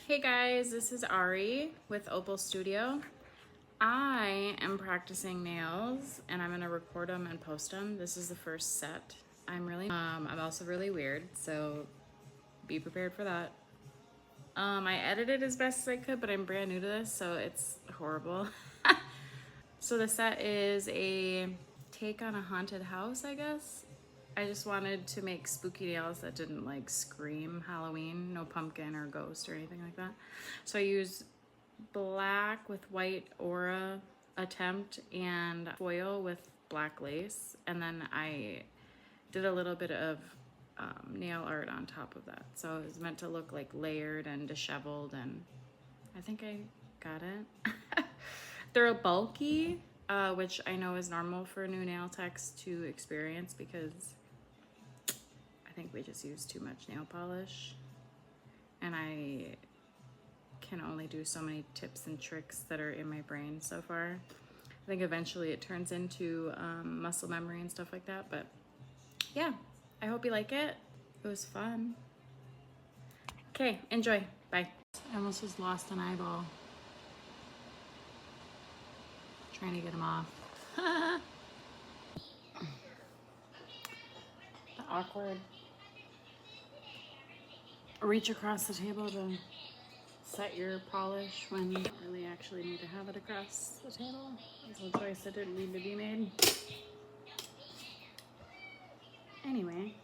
Hey guys, this is Ari with Opal Studio. I am practicing nails and I'm gonna record them and post them. This is the first set. I'm also really weird, so be prepared for that. I edited as best as I could, but I'm brand new to this, so it's horrible. So the set is a take on a haunted house, I guess. I just wanted to make spooky nails that didn't like scream Halloween, no pumpkin or ghost or anything like that. So I use black with white aura attempt and foil with black lace, and then I did a little bit of nail art on top of that. So it was meant to look like layered and disheveled, and I think I got it. They're bulky, which I know is normal for new nail techs to experience because I think we just use too much nail polish, and I can only do so many tips and tricks that are in my brain so far. I think eventually it turns into muscle memory and stuff like that, but yeah, I hope you like it. It was fun. Okay, enjoy. Bye. I almost just lost an eyeball trying to get him off. The awkward reach across the table to set your polish when you don't really actually need to have it across the table. It's a choice that didn't need to be made. Anyway,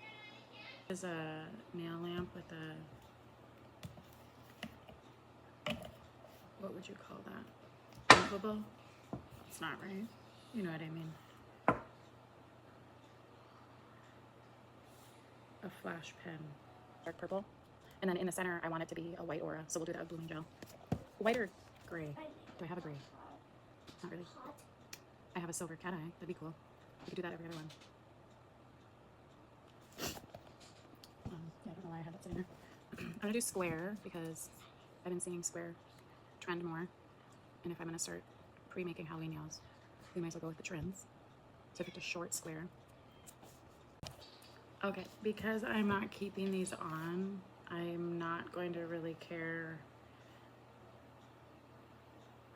there's a nail lamp with a, what would you call that? Movable? It's not right. You know what I mean. A flash pen. Dark purple. And then in the center, I want it to be a white aura, so we'll do that with blooming gel. White or gray? Do I have a gray? Not really. I have a silver cat eye. That'd be cool. We could do that every other one. Yeah, I don't know why I had that sitting there. I'm gonna do square because I've been seeing square trend more. And if I'm gonna start pre-making Halloween nails, we might as well go with the trends. So I picked a short square. Okay, because I'm not keeping these on, I'm not going to really care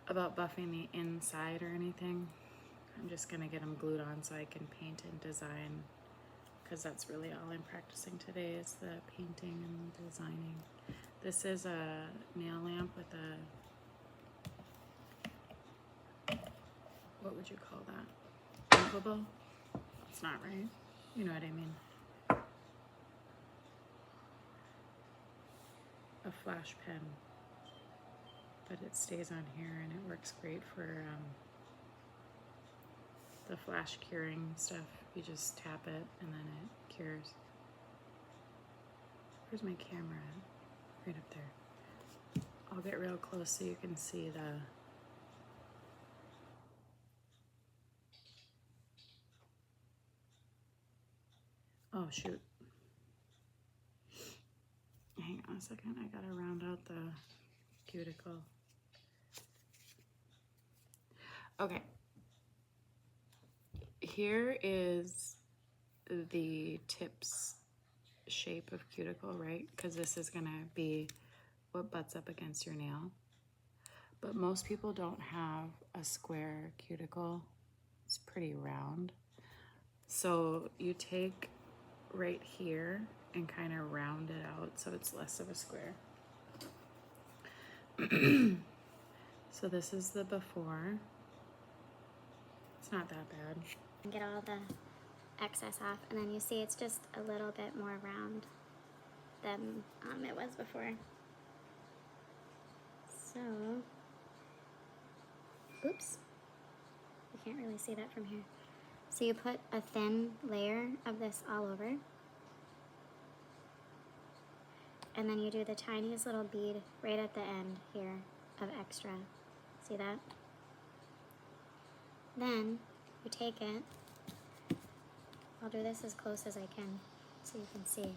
about buffing the inside or anything. I'm just gonna get them glued on so I can paint and design, because that's really all I'm practicing today is the painting and designing. This is a nail lamp with a, what would you call that? Movable? It's not right. You know what I mean. A flash pen, but it stays on here and it works great for the flash curing stuff. You just tap it and then it cures. Where's my camera at? Right up there. I'll get real close so you can see the oh shoot. Hang on a second, I gotta round out the cuticle. Okay. Here is the tips shape of cuticle, right? Because this is gonna be what butts up against your nail. But most people don't have a square cuticle. It's pretty round. So you take right here and kind of round it out so it's less of a square. So this is the before. It's not that bad. Get all the excess off, and then you see it's just a little bit more round than it was before. So, oops, you can't really see that from here. So you put a thin layer of this all over, and then you do the tiniest little bead right at the end here of extra. See that? Then you take it. I'll do this as close as I can so you can see.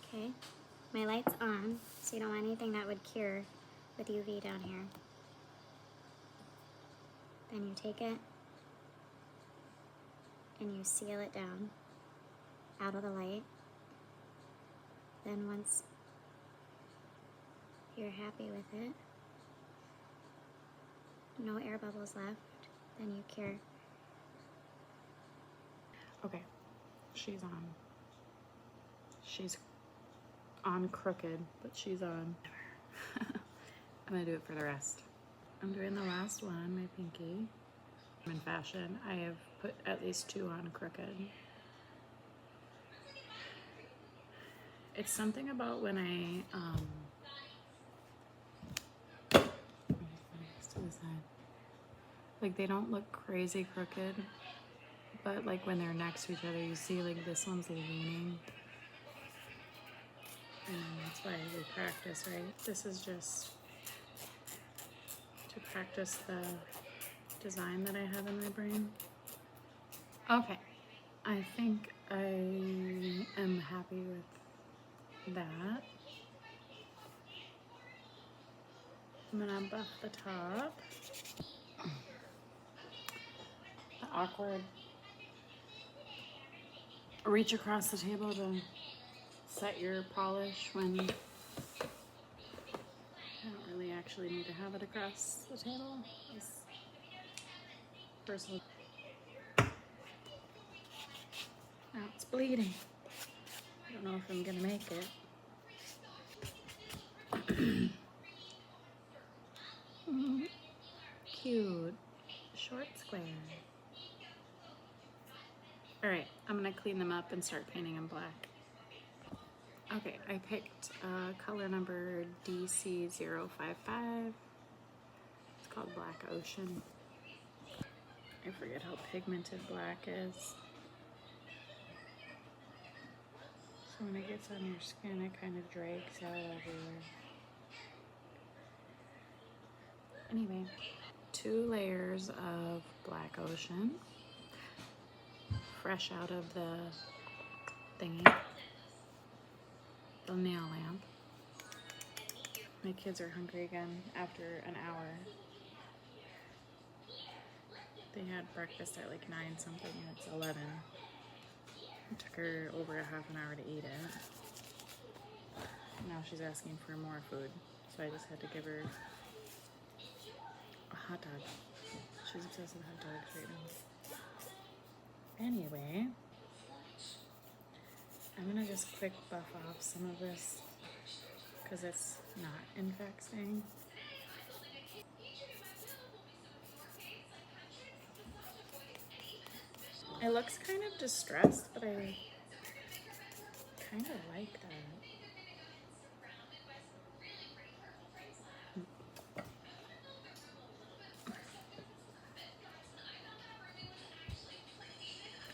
Okay, my light's on, so you don't want anything that would cure with UV down here. Then you take it and you seal it down out of the light. Then once you're happy with it, no air bubbles left, then you care. Okay, she's on crooked, but she's on. I'm gonna do it for the rest. I'm doing the last one, my pinky. In fashion, I have put at least 2 on crooked. It's something about when like they don't look crazy crooked, but like when they're next to each other, you see like this one's leaning. And that's why we practice, right? This is just to practice the design that I have in my brain. Okay, I think I am happy with that. I'm gonna buff the top. The awkward reach across the table to set your polish when you don't really actually need to have it across the table. It's personal. Now it's bleeding. I don't know if I'm gonna make it. Cute. Short square. Alright, I'm gonna clean them up and start painting them black. Okay, I picked color number DC055. It's called Black Ocean. I forget how pigmented black is. So when it gets on your skin, it kind of drags out everywhere. Anyway, 2 layers of Black Ocean, fresh out of the thingy, the nail lamp. My kids are hungry again after an hour. They had breakfast at like 9 something and it's 11. It took her over a half an hour to eat it. Now she's asking for more food, so I just had to give her a hot dog. She's obsessed with hot dogs right now. Anyway, I'm gonna just quick buff off some of this because it's not infecting. It looks kind of distressed, but I kind of like that.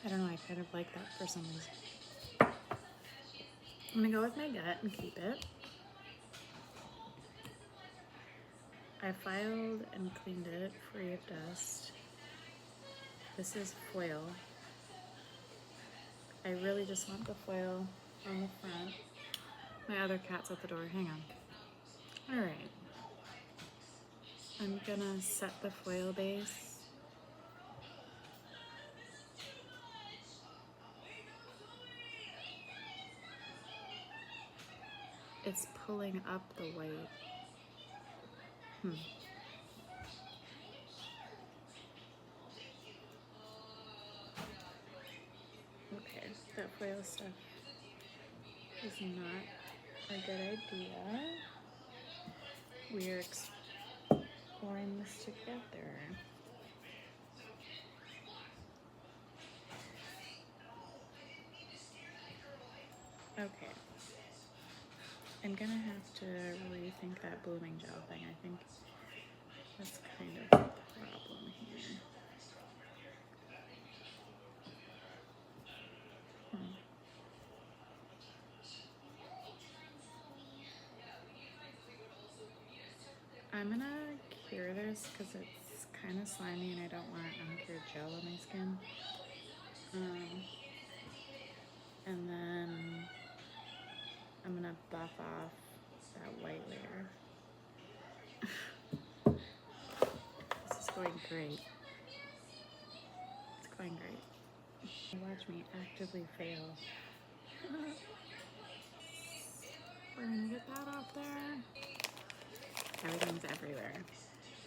I don't know, I kind of like that for some reason. I'm gonna go with my gut and keep it. I filed and cleaned it free of dust. This is foil. I really just want the foil on the front. My other cat's at the door, hang on. All right. I'm gonna set the foil base. It's pulling up the white. Okay, that foil stuff is not a good idea. We're exploring this together. Okay. I'm gonna have to rethink that blooming gel thing. I think that's kind of the problem here. I'm gonna cure this because it's kind of slimy and I don't want uncured gel on my skin. And then I'm gonna buff off that white layer. This is going great. It's going great. Watch me actively fail. We're gonna get that off there. Everything's everywhere.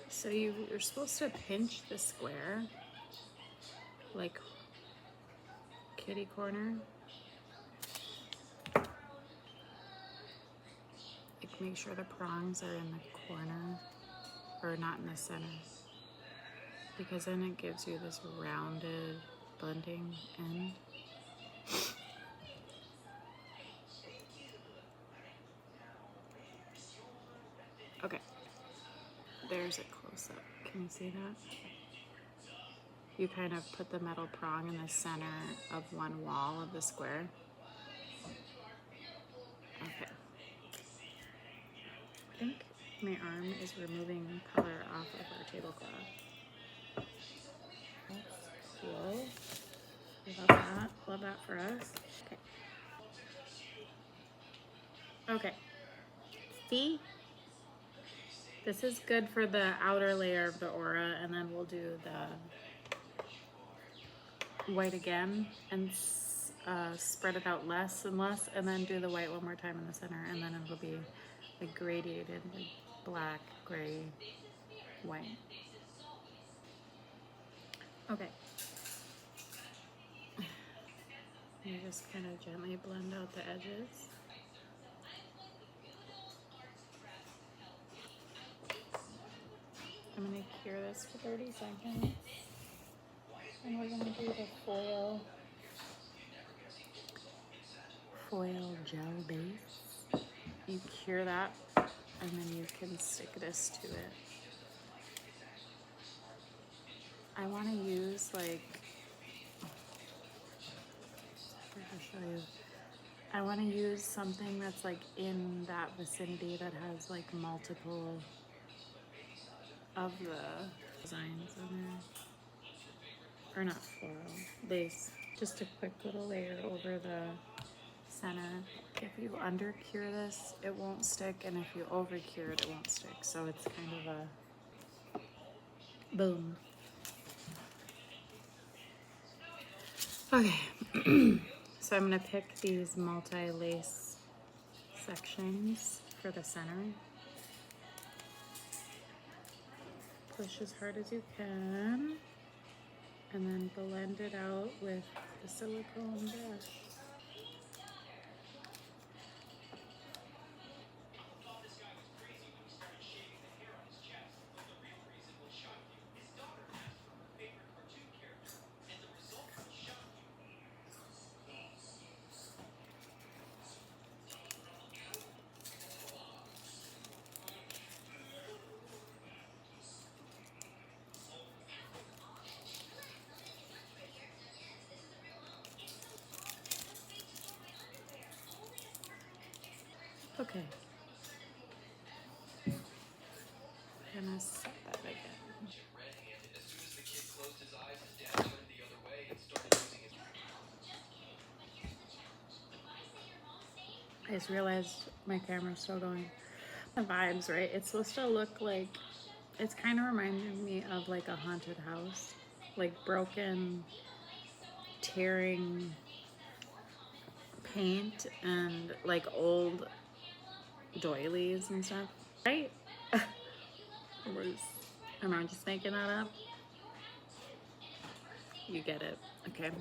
So you're supposed to pinch the square, like kitty corner. Like make sure the prongs are in the corner or not in the center, because then it gives you this rounded blending end. Okay, there's a close-up. Can you see that? You kind of put the metal prong in the center of one wall of the square. Okay. I think my arm is removing color off of our tablecloth. That's cool. Love that. Love that for us. Okay. Okay. See? This is good for the outer layer of the aura, and then we'll do the white again and spread it out less and less, and then do the white one more time in the center, and then it'll be like gradiated, like black, gray, white. Okay. You just kind of gently blend out the edges. I'm going to cure this for 30 seconds. And we're going to do the foil gel base. You cure that, and then you can stick this to it. I want to use like, I'll show you. I want to use something that's like in that vicinity that has like multiple of the designs on there. Or not floral, base. Just a quick little layer over the center. If you under cure this, it won't stick, and if you over cure it, it won't stick. So it's kind of a boom. Okay, so I'm gonna pick these multi-lace sections for the center. Push as hard as you can, and then blend it out with the silicone brush. Okay. I'm gonna set that again. I just realized my camera's still going. The vibes, right? It's supposed to look like, it's kind of reminding me of like a haunted house. Like broken, tearing paint and like old doilies and stuff. Right? Am I just making that up? You get it. Okay.